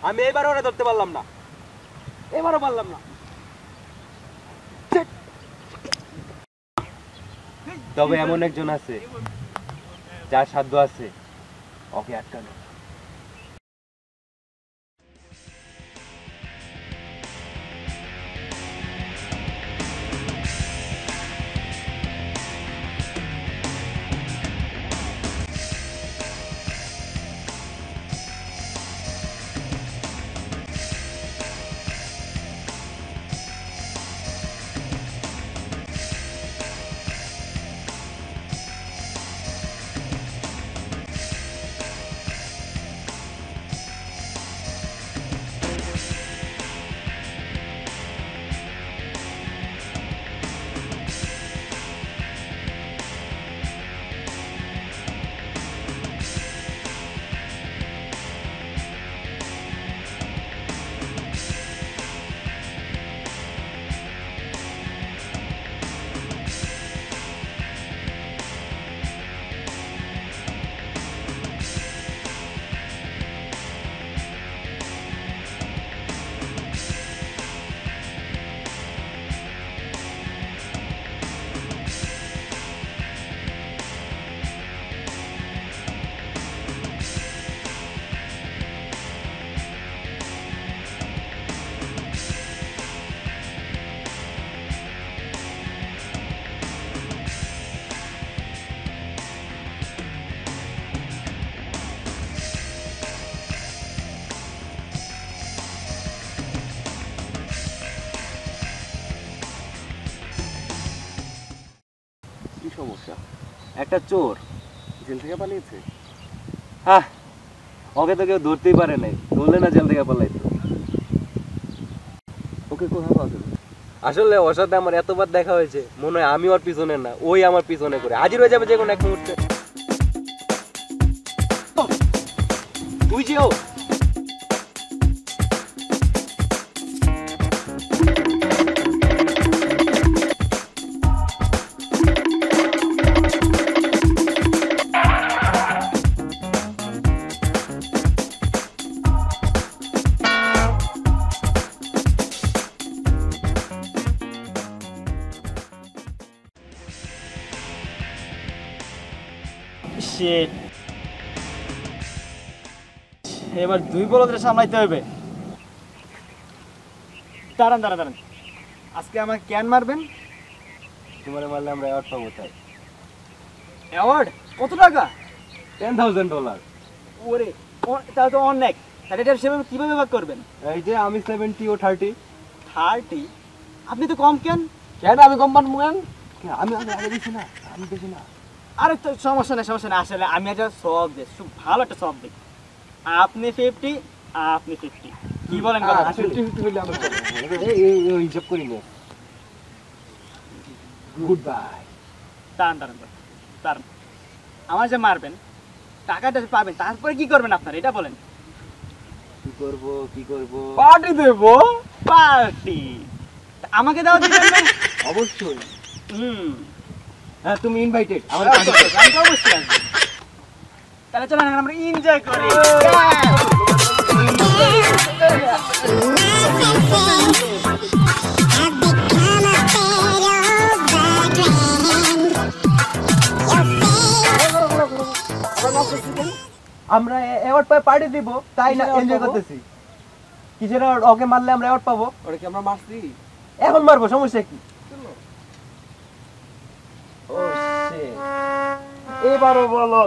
আমি এবারও ওরা ধরতে পারলাম না, এবারও পারলাম না। তবে এমন একজন আছে যার সাধ্য আছে ওকে আটকানো। কি সমস্যা? একটা চোর জেল থেকে পালিয়েছে। হ্যাঁ, ওকে তো কেউ ধরতেই পারে নাই, ধরলে না জেল থেকে পালাইতো। ওকে কোথায় পাওয়া যাবে? আসলে ওর সাথে আমার এতবার দেখা হয়েছে, মনে হয় আমি ওর পিছনে না, ওই আমার পিছনে করে হাজির হয়ে যাবে যে কোনো এক মুহূর্তে। তুই যে ও এবার দুই বলদের সামলাইতে হবে। দাঁড়ান দাঁড়ান দাঁড়ান, আজকে আমাকে ক্যান মারবেন? তোমার মারলে আমরা অ্যাওয়ার্ড পাবো। তাই অ্যাওয়ার্ড? কত টাকা? $10,000। ওরে, তাহলে তো অনেক। তাহলে এটা সেভাবে কীভাবে ভাগ করবেন? এই যে আমি 70 ও 30। 30? আপনি তো কম কেন? কেন আমি কম পারবো কেন? আমি আগে দিচ্ছি না, আমি বেশি না। আরে তো সমস্যা নেই সমস্যা নেই, আসলে আমি একটা সব দিই, খুব ভালো একটা সব দিই। আপনি 50, আপনি 50, কি বলেন? হিসাব করি না। Good bye. দাঁড়ান দাঁড়ান দাঁড়ান, আমার যে মারবেন টাকাটা পাবেন, তারপরে কি করবেন আপনার এটা বলেন। কি করবো কি করবো? পার্টি দেবো। পার্টি আমাকে দাও দিবেন না? অবশ্যই। হ্যাঁ, তুমি ইনভাইটেড। আমি তো অবশ্যই আসবো। তাহলে চলেন আমরা এনজয় করি। আমরা অ্যাওয়ার্ড পাই পার্টি দিব, তাই না এনজয় করতেছি। কিসের অ্যাওয়ার্ড? ওকে মারলে আমরা অ্যাওয়ার্ড পাবো। ওরে কি আমরা মারছি? এখন মারবো, সমস্যা কি? ও শিট, এবারও বলো